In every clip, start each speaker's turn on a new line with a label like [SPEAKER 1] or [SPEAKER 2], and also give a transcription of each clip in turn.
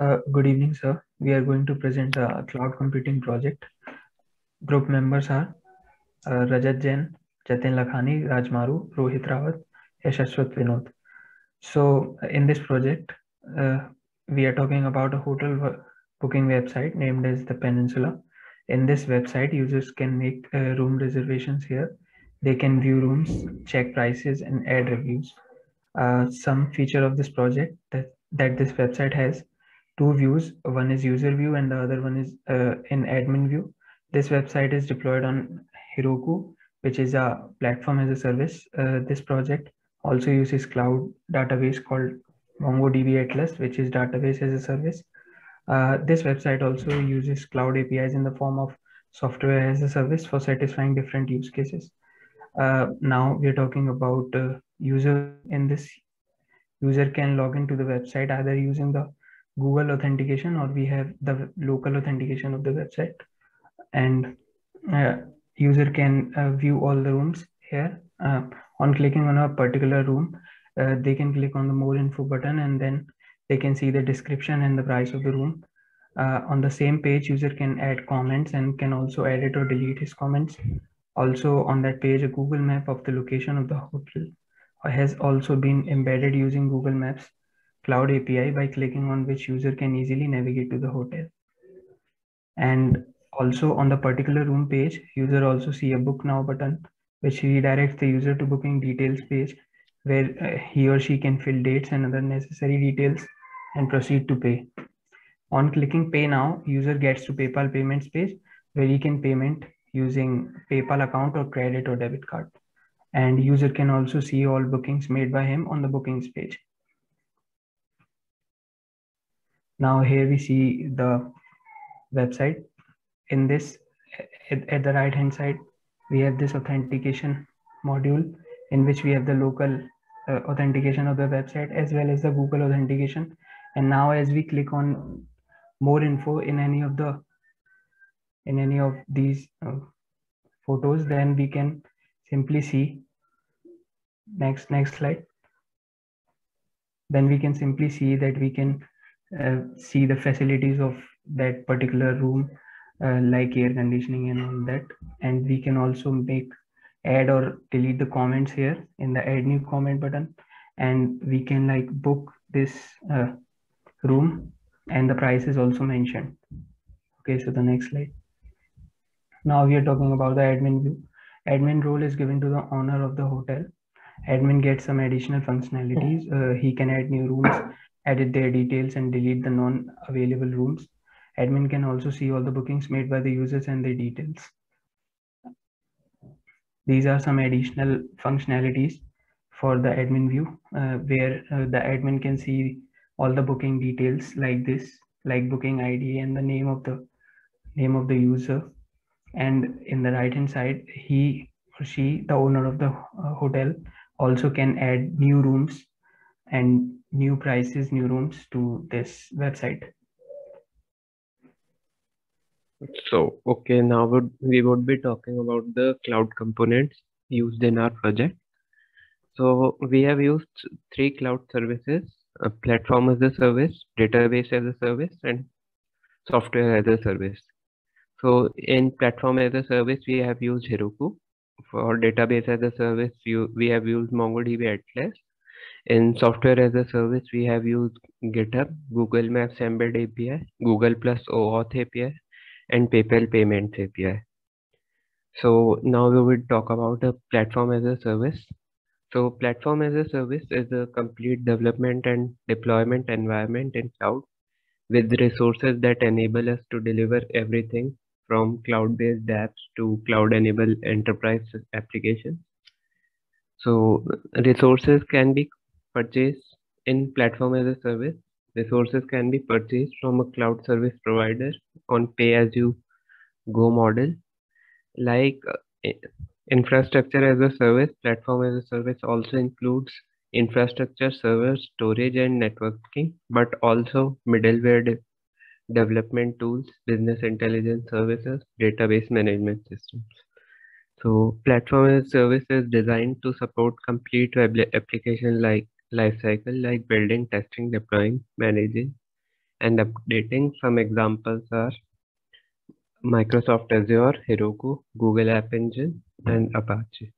[SPEAKER 1] Good evening, sir. We are going to present a cloud computing project. Group members are Rajat Jain, Jatin Lakhani, Raj Maru, Rohit Rawat, Yashaswat Vinod. So, in this project, uh, we are talking about a booking website named as the Peninsula. In this website, users can make room reservations here. They can view rooms, check prices, and add reviews. Some feature of this project that this website has two views. One is user view and the other one is in admin view. This website is deployed on Heroku, which is a platform as a service. This project also uses cloud database called MongoDB Atlas, which is database as a service. This website also uses cloud APIs in the form of software as a service for satisfying different use cases. Now we're talking about user. In this, user can log into the website either using the Google authentication, or we have the local authentication of the website. And uh, user can view all the rooms here. On clicking on a particular room, they can click on the more info button, and then they can see the description and the price of the room. On the same page, user can add comments and can also edit or delete his comments. Also on that page, a Google map of the location of the hotel has also been embedded using Google Maps Cloud API, by clicking on which user can easily navigate to the hotel. And also on the particular room page, user also see a book now button, which redirects the user to booking details page, where he or she can fill dates and other necessary details and proceed to pay. On clicking pay now, user gets to PayPal payments page, where he can payment using PayPal account or credit or debit card. And user can also see all bookings made by him on the bookings page. Now here we see the website. In this, at the right hand side, we have this authentication module, in which we have the local authentication of the website as well as the Google authentication. And now as we click on more info in any of these photos, then we can simply see next slide. Then we can simply see that we can see the facilities of that particular room, like air conditioning and all that. And we can also add or delete the comments here in the add new comment button, and we can like book this room, and the price is also mentioned. Okay, so the next slide. Now we are talking about the admin view. Admin role is given to the owner of the hotel. Admin gets some additional functionalities. He can add new rooms, edit their details, and delete the non-available rooms. Admin can also see all the bookings made by the users and their details. These are some additional functionalities for the admin view, where the admin can see all the booking details like this, like booking ID and the name of the user. And in the right hand side, he or she, the owner of the hotel, also can add new rooms and new prices, new rooms to this website.
[SPEAKER 2] So, okay, now we would be talking about the cloud components used in our project. So we have used three cloud services: a platform as a service, database as a service, and software as a service. So in platform as a service, we have used Heroku. For database as a service, we have used MongoDB Atlas. In software as a service, we have used GitHub, Google Maps Embed API, Google Plus OAuth API, and PayPal Payments API. So now we will talk about a platform as a service. So platform as a service is a complete development and deployment environment in cloud with resources that enable us to deliver everything from cloud-based apps to cloud-enabled enterprise applications. So resources can be purchased in platform as a service. Resources can be purchased from a cloud service provider on pay-as-you-go model. Like infrastructure as a service, platform as a service also includes infrastructure, server, storage, and networking, but also middleware development tools, business intelligence services, database management systems. So platform as a service is designed to support complete web application like lifecycle, like building, testing, deploying, managing, and updating. Some examples are Microsoft Azure, Heroku, Google App Engine, and Apache.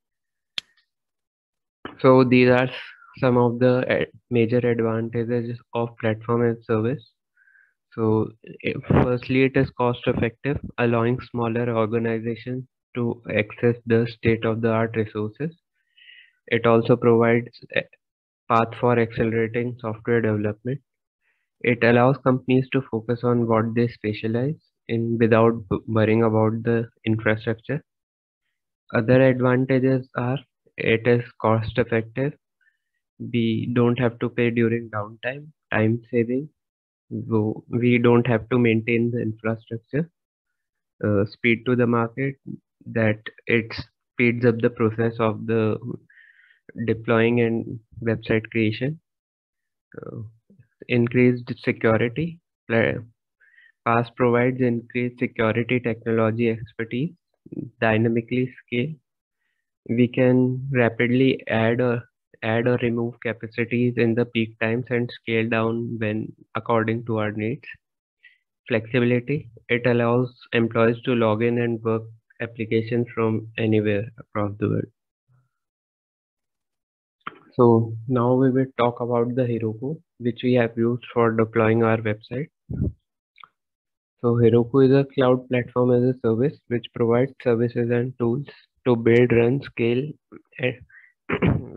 [SPEAKER 2] So these are some of the major advantages of platform as service. So firstly, it is cost effective, allowing smaller organizations to access the state-of-the-art resources. It also provides a path for accelerating software development. It allows companies to focus on what they specialize in without worrying about the infrastructure. Other advantages are it is cost effective. We don't have to pay during downtime, time saving. We don't have to maintain the infrastructure. Speed to the market, that it speeds up the process of the deploying and website creation. Increased security. PaaS provides increased security technology expertise, dynamically scale. We can rapidly add or remove capacities in the peak times and scale down when according to our needs. Flexibility. It allows employees to log in and work applications from anywhere across the world. So now we will talk about the Heroku, which we have used for deploying our website. So Heroku is a cloud platform as a service which provides services and tools to build, run, scale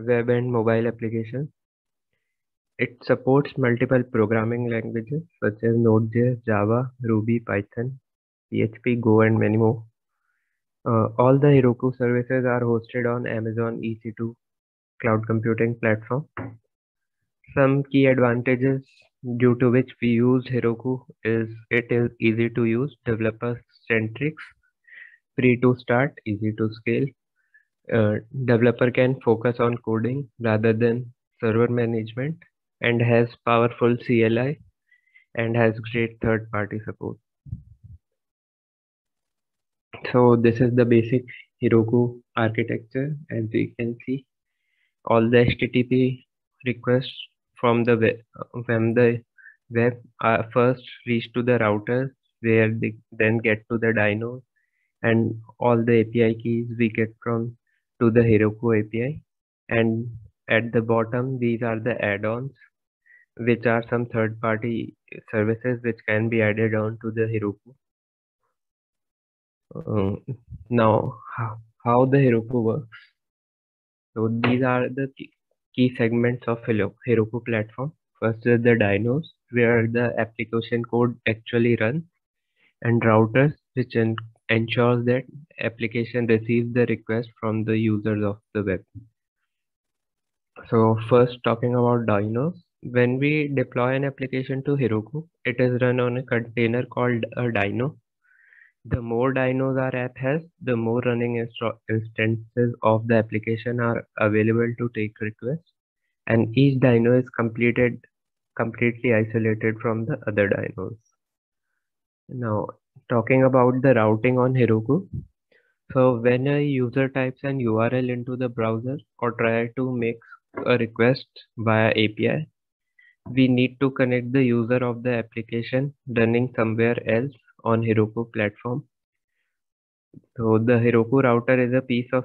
[SPEAKER 2] web and mobile applications. It supports multiple programming languages such as Node.js, Java, Ruby, Python, PHP, Go, and many more. All the Heroku services are hosted on Amazon EC2 cloud computing platform. Some key advantages due to which we use Heroku is it is easy to use, developer centric, free to start, easy to scale. Developer can focus on coding rather than server management, and has powerful CLI and has great third-party support. So this is the basic Heroku architecture. As you can see, all the HTTP requests from the web are first reach to the routers, where they then get to the dynos, and all the API keys we get from to the Heroku API. And at the bottom, these are the add-ons, which are some third-party services which can be added on to the Heroku. Now, how the Heroku works. So these are the key segments of Heroku platform. First is the dynos, where the application code actually runs, and routers, which ensures that application receives the request from the users of the web. So first, talking about dynos. When we deploy an application to Heroku, it is run on a container called a dyno. The more dynos our app has, the more running instances of the application are available to take requests, and each dyno is completely isolated from the other dynos. Now, talking about the routing on Heroku. So when a user types an URL into the browser or try to make a request via API, we need to connect the user of the application running somewhere else on Heroku platform. So the Heroku router is a piece of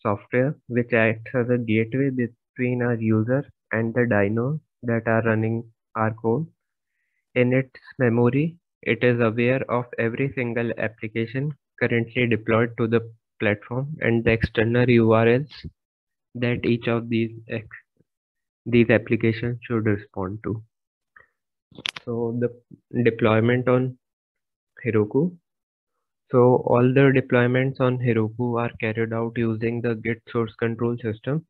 [SPEAKER 2] software which acts as a gateway between our user and the dynos that are running our code. In its memory, it is aware of every single application currently deployed to the platform and the external URLs that each of these applications should respond to. So the deployment on Heroku. So all the deployments on Heroku are carried out using the Git source control system.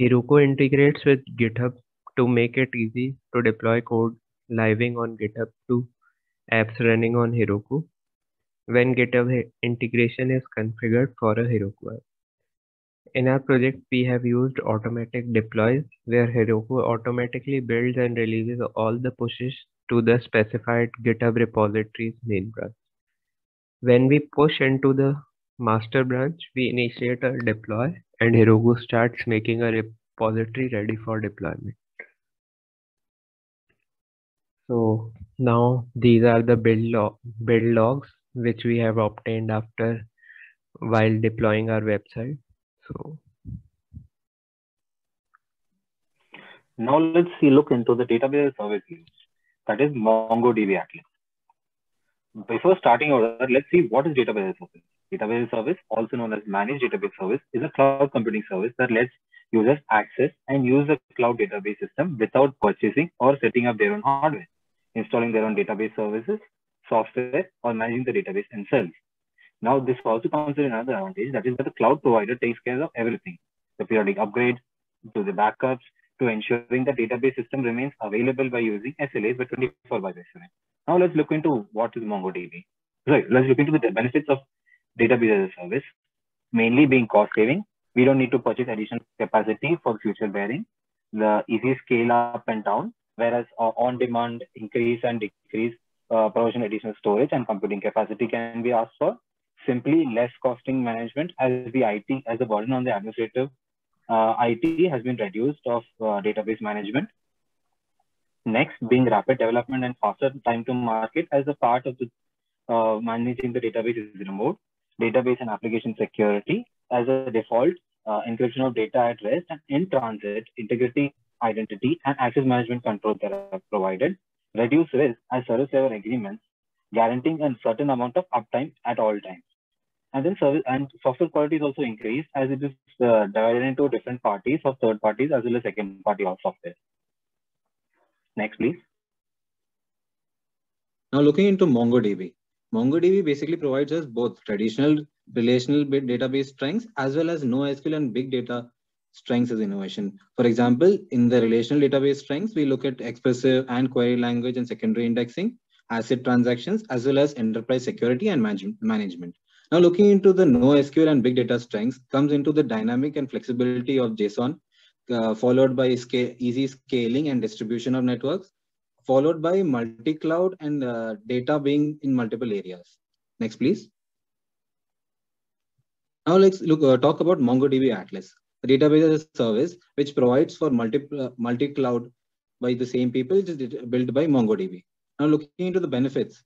[SPEAKER 2] Heroku integrates with GitHub to make it easy to deploy code living on GitHub to apps running on Heroku when GitHub integration is configured for a Heroku app. In our project, we have used automatic deploys, where Heroku automatically builds and releases all the pushes to the specified GitHub repository's main branch. When we push into the master branch, we initiate a deploy, and Heroku starts making a repository ready for deployment. So now these are the build logs which we have obtained after while deploying our website. So
[SPEAKER 3] Now let's look into the database service used, that is MongoDB Atlas. Before starting over, let's see what is database service. Database service, also known as managed database service, is a cloud computing service that lets users access and use the cloud database system without purchasing or setting up their own hardware, installing their own database services, software, or managing the database themselves. Now, this also comes with another advantage, that is that the cloud provider takes care of everything, the periodic upgrades, to the backups, to ensuring the database system remains available by using SLAs by 24/7. Now let's look into what is MongoDB. Right, let's look into the benefits of database as a service, mainly being cost saving. We don't need to purchase additional capacity for future bearing. The easy scale up and down, whereas on-demand increase and decrease provision additional storage and computing capacity can be asked for. Simply less costing management, as the IT, as the burden on the administrative IT has been reduced of database management. Next, being rapid development and faster time to market as a part of the managing the database is remote. Database and application security as a default, encryption of data at rest and in transit, integrity, identity, and access management controls that are provided. Reduce risk as service level agreements, guaranteeing a certain amount of uptime at all times. And then service and software quality is also increased as it is divided into different parties of third parties as well as second party of software. Next, please.
[SPEAKER 4] Now looking into MongoDB. MongoDB basically provides us both traditional relational database strengths as well as NoSQL and big data strengths as innovation. For example, in the relational database strengths, we look at expressive and query language and secondary indexing, ACID transactions, as well as enterprise security and management. Now looking into the NoSQL and big data strengths comes into the dynamic and flexibility of JSON, followed by easy scaling and distribution of networks, followed by multi-cloud and data being in multiple areas. Next, please. Now let's talk about MongoDB Atlas, a database as a service which provides for multi-cloud by the same people, which is built by MongoDB. Now looking into the benefits,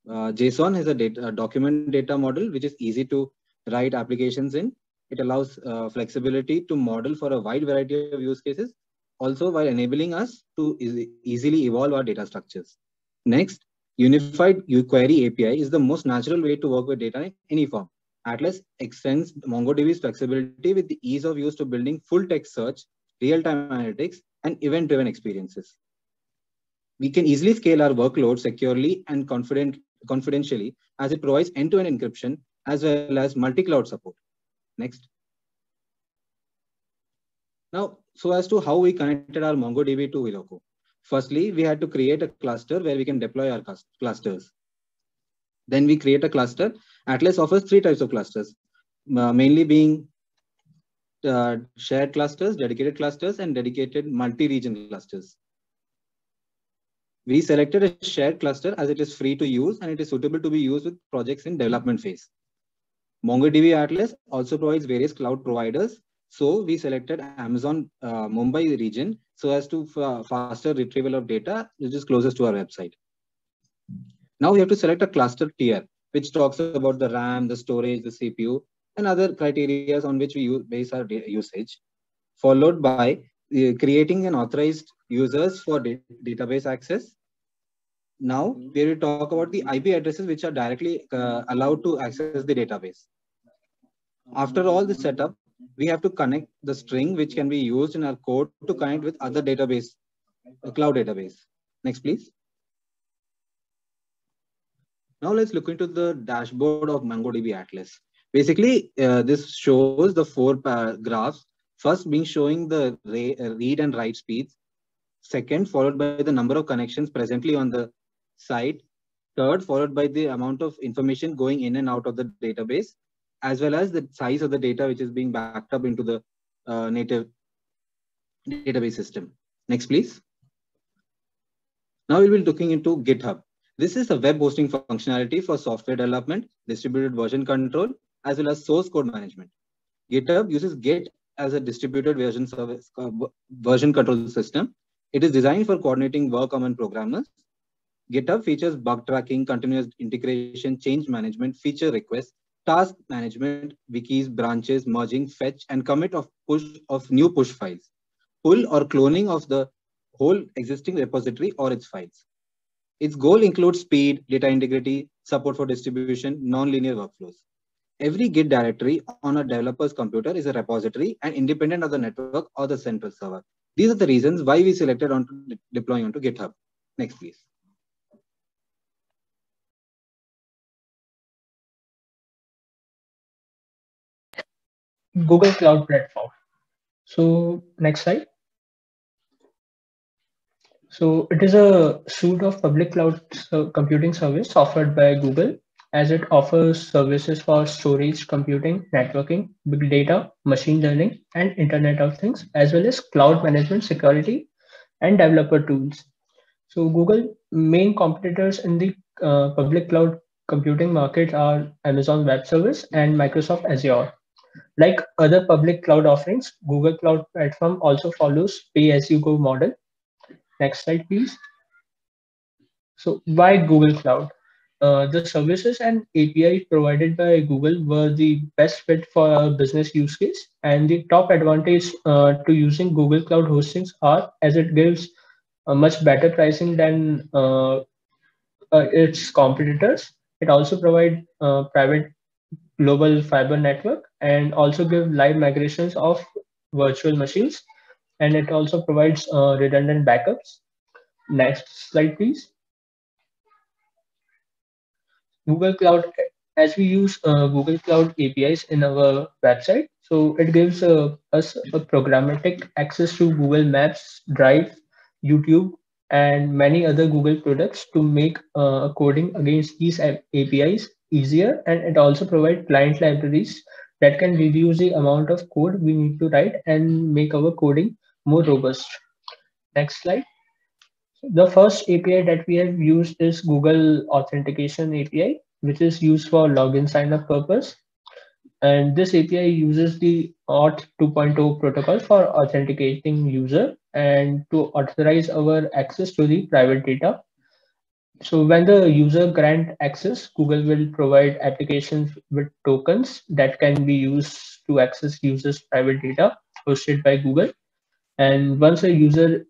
[SPEAKER 4] JSON is a document data model which is easy to write applications in. It allows flexibility to model for a wide variety of use cases, also while enabling us to easily evolve our data structures. Next, unified query API is the most natural way to work with data in any form. Atlas extends MongoDB's flexibility with the ease of use to building full text search, real-time analytics, and event-driven experiences. We can easily scale our workload securely and confidentially as it provides end-to-end encryption as well as multi-cloud support. Next. Now, so as to how we connected our MongoDB to Heroku. Firstly, we had to create a cluster where we can deploy our clusters. Then we create a cluster. Atlas offers 3 types of clusters, mainly being shared clusters, dedicated clusters, and dedicated multi-region clusters. We selected a shared cluster as it is free to use and it is suitable to be used with projects in development phase. MongoDB Atlas also provides various cloud providers. So we selected Amazon Mumbai region so as to faster retrieval of data, which is closest to our website. Now we have to select a cluster tier, which talks about the RAM, the storage, the CPU, and other criteria on which we base our usage, followed by creating an authorized users for database access. Now we will talk about the IP addresses which are directly allowed to access the database. After all the setup, we have to connect the string which can be used in our code to connect with other database, cloud database. Next, please. Now let's look into the dashboard of MongoDB Atlas. Basically, this shows the 4 graphs. First being showing the read and write speeds. Second, followed by the number of connections presently on the site. Third, followed by the amount of information going in and out of the database, as well as the size of the data which is being backed up into the native database system. Next, please. Now we'll be looking into GitHub. This is a web hosting functionality for software development, distributed version control, as well as source code management. GitHub uses Git as a distributed version control system. It is designed for coordinating work among programmers. GitHub features bug tracking, continuous integration, change management, feature requests, task management, wikis, branches, merging, fetch, and commit of new push files, pull or cloning of the whole existing repository or its files. Its goal includes speed, data integrity, support for distribution, non-linear workflows. Every Git directory on a developer's computer is a repository and independent of the network or the central server. These are the reasons why we selected on deploying onto GitHub. Next, please.
[SPEAKER 5] Google Cloud Platform. So next slide. So it is a suite of public cloud computing service offered by Google, as it offers services for storage, computing, networking, big data, machine learning, and Internet of Things, as well as cloud management, security, and developer tools. So Google main competitors in the public cloud computing market are Amazon Web Service and Microsoft Azure. Like other public cloud offerings, Google Cloud Platform also follows pay-as-you-go model. Next slide, please. So why Google Cloud? The services and APIs provided by Google were the best fit for our business use case, and the top advantage to using Google Cloud hostings are as it gives a much better pricing than its competitors. It also provides private global fiber network and also give live migrations of virtual machines, and it also provides redundant backups. Next slide, please. Google Cloud, as we use Google Cloud APIs in our website, so it gives us a programmatic access to Google Maps, Drive, YouTube, and many other Google products to make coding against these APIs easier. And it also provides client libraries that can reduce the amount of code we need to write and make our coding more robust. Next slide. The first API that we have used is Google Authentication API, which is used for login sign-up purpose. And this API uses the Auth 2.0 protocol for authenticating user and to authorize our access to the private data. So when the user grant access, Google will provide applications with tokens that can be used to access users' private data hosted by Google. And once a user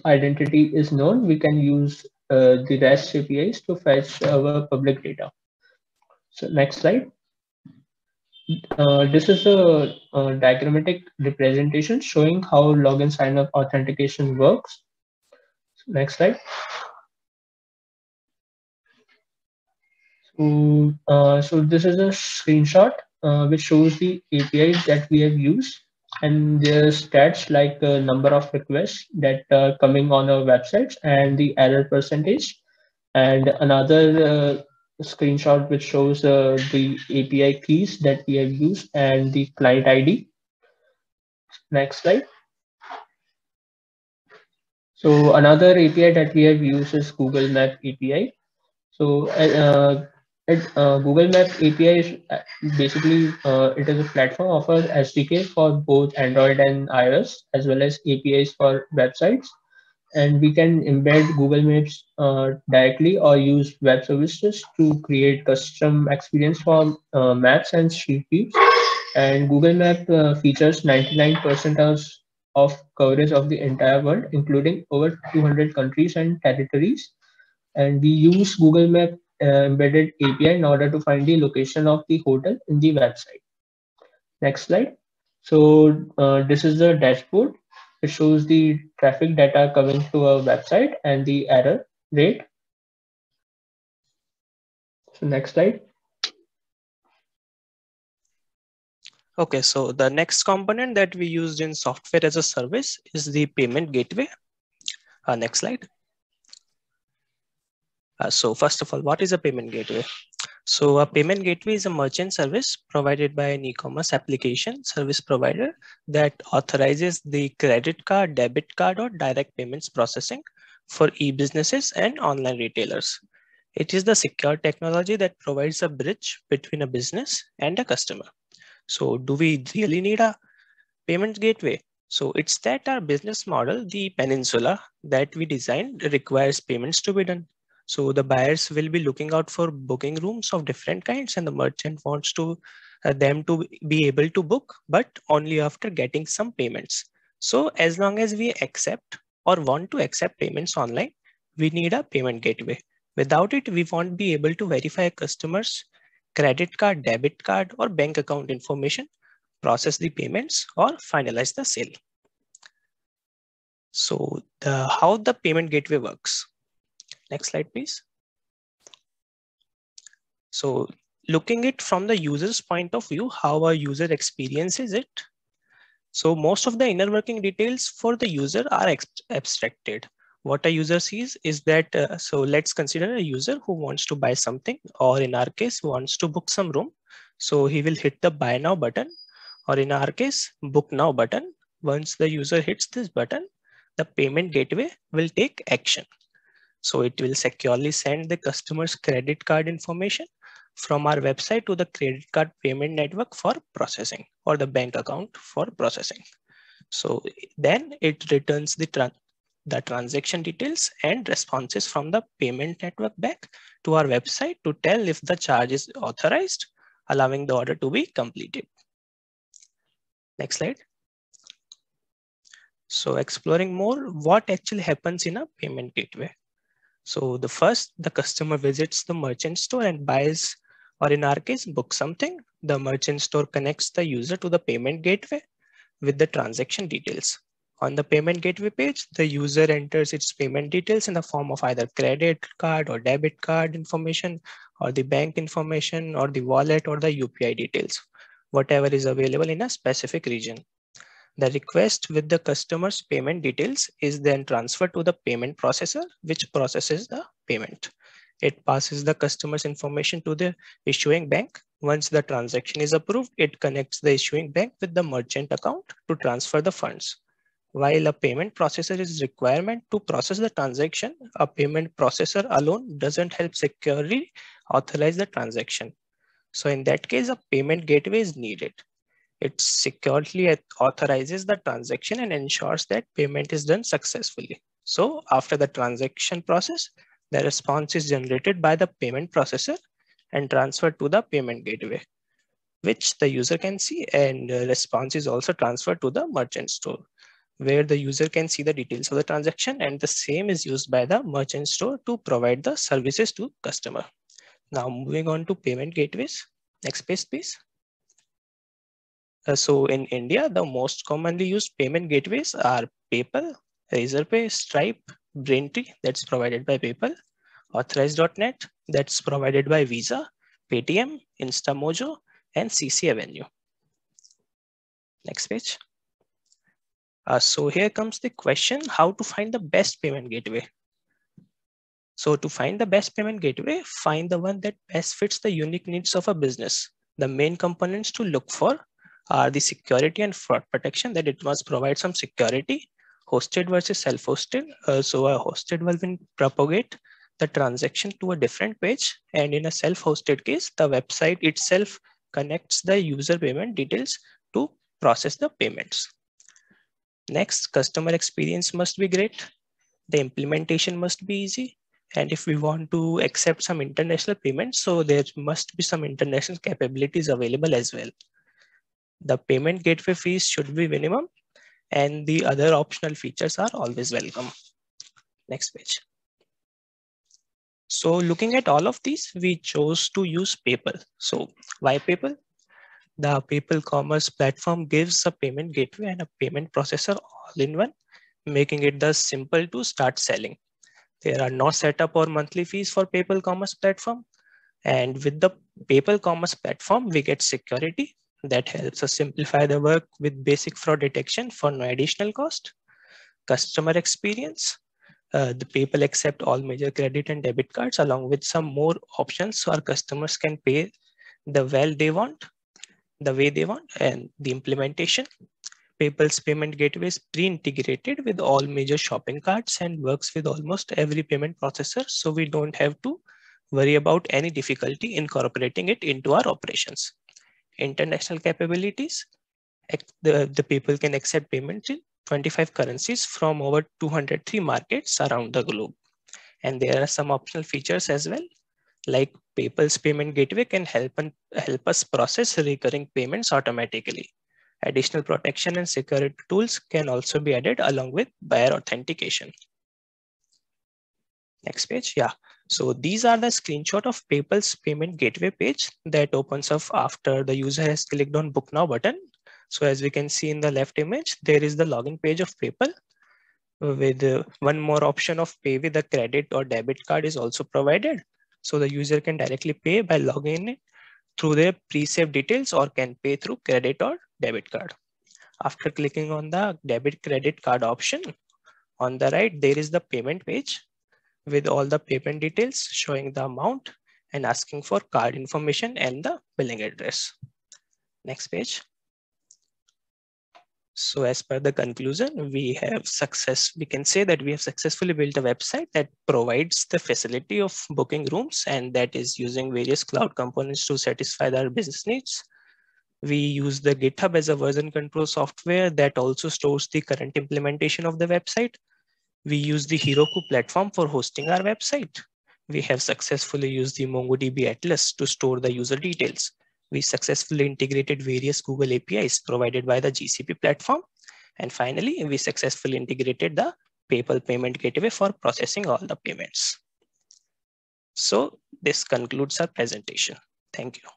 [SPEAKER 5] identity is known, we can use the REST APIs to fetch our public data. So next slide. This is a diagrammatic representation showing how login sign-up authentication works. Next slide. So this is a screenshot which shows the APIs that we have used, and their stats like the number of requests that are coming on our websites and the error percentage, and another screenshot which shows the API keys that we have used and the client ID. Next slide. So another API that we have used is Google Map API. So Google Map API is basically it is a platform offers SDK for both Android and iOS, as well as APIs for websites. And we can embed Google Maps directly or use web services to create custom experience for maps and street views. And Google Map features 99% of coverage of the entire world, including over 200 countries and territories. And we use Google Map embedded API in order to find the location of the hotel in the website. Next slide. So this is the dashboard. It shows the traffic data coming to our website and the error rate. So next slide.
[SPEAKER 6] Okay, so the next component that we used in software as a service is the payment gateway. Next slide. So first of all, what is a payment gateway? So a payment gateway is a merchant service provided by an e-commerce application service provider that authorizes the credit card, debit card, or direct payments processing for e-businesses and online retailers. It is the secure technology that provides a bridge between a business and a customer. So do we really need a payment gateway? So it's that our business model, the Peninsula, that we designed requires payments to be done. So the buyers will be looking out for booking rooms of different kinds, and the merchant wants to them to be able to book, but only after getting some payments. So as long as we accept or want to accept payments online, we need a payment gateway. Without it, we won't be able to verify a customer's credit card, debit card, or bank account information, process the payments, or finalize the sale. So how the payment gateway works. Next slide, please. So looking it from the user's point of view, how a user experiences it. So most of the inner working details for the user are abstracted. What a user sees is that, so let's consider a user who wants to buy something, or in our case, wants to book some room. So he will hit the buy now button, or in our case, book now button. Once the user hits this button, the payment gateway will take action. So it will securely send the customer's credit card information from our website to the credit card payment network for processing, or the bank account for processing. So then it returns the transaction details and responses from the payment network back to our website to tell if the charge is authorized, allowing the order to be completed. Next slide. So exploring more, what actually happens in a payment gateway. So the customer visits the merchant store and buys, or in our case, books something. The merchant store connects the user to the payment gateway with the transaction details. On the payment gateway page, the user enters its payment details in the form of either credit card or debit card information, or the bank information, or the wallet, or the UPI details, whatever is available in a specific region. The request with the customer's payment details is then transferred to the payment processor, which processes the payment. It passes the customer's information to the issuing bank. Once the transaction is approved, it connects the issuing bank with the merchant account to transfer the funds. While a payment processor is requirement to process the transaction, a payment processor alone doesn't help securely authorize the transaction. So in that case, a payment gateway is needed. It securely authorizes the transaction and ensures that payment is done successfully. So after the transaction process, the response is generated by the payment processor and transferred to the payment gateway, which the user can see, and the response is also transferred to the merchant store, where the user can see the details of the transaction, and the same is used by the merchant store to provide the services to customer. Now moving on to payment gateways. Next page, please. So in India, the most commonly used payment gateways are PayPal, Razorpay, Stripe, Braintree, that's provided by PayPal, Authorize.net, that's provided by Visa, Paytm, InstaMojo, and CC Avenue. Next page. So here comes the question, how to find the best payment gateway. So to find the best payment gateway, find the one that best fits the unique needs of a business. The main components to look for are the security and fraud protection, that it must provide some security, hosted versus self-hosted. So a hosted will propagate the transaction to a different page, and in a self-hosted case, the website itself connects the user payment details to process the payments. Next, customer experience must be great. The implementation must be easy. And if we want to accept some international payments, so there must be some international capabilities available as well. The payment gateway fees should be minimum, and the other optional features are always welcome. Next page. So looking at all of these, we chose to use PayPal. So why PayPal? The PayPal commerce platform gives a payment gateway and a payment processor all in one, making it thus simple to start selling. There are no setup or monthly fees for PayPal commerce platform. And with the PayPal commerce platform, we get security that helps us simplify the work with basic fraud detection for no additional cost. Customer experience. The PayPal accept all major credit and debit cards along with some more options, so our customers can pay the way they want. And the implementation. PayPal's payment gateway is pre-integrated with all major shopping carts and works with almost every payment processor, so we don't have to worry about any difficulty incorporating it into our operations. International capabilities. The PayPal can accept payments in 25 currencies from over 203 markets around the globe. And there are some optional features as well, like PayPal's payment gateway can help us process recurring payments automatically. Additional protection and security tools can also be added along with buyer authentication. Next page, yeah. So these are the screenshot of PayPal's payment gateway page that opens up after the user has clicked on Book Now button. So as we can see in the left image, there is the login page of PayPal with one more option of pay with a credit or debit card is also provided. So the user can directly pay by logging in through their pre-saved details or can pay through credit or debit card. After clicking on the debit credit card option, on the right, there is the payment page with all the payment details showing the amount and asking for card information and the billing address. Next page. So as per the conclusion, we can say that we have successfully built a website that provides the facility of booking rooms, and that is using various cloud components to satisfy our business needs. We use the GitHub as a version control software that also stores the current implementation of the website. We use the Heroku platform for hosting our website. We have successfully used the MongoDB Atlas to store the user details. We successfully integrated various Google APIs provided by the GCP platform. And finally, we successfully integrated the PayPal payment gateway for processing all the payments. So this concludes our presentation. Thank you.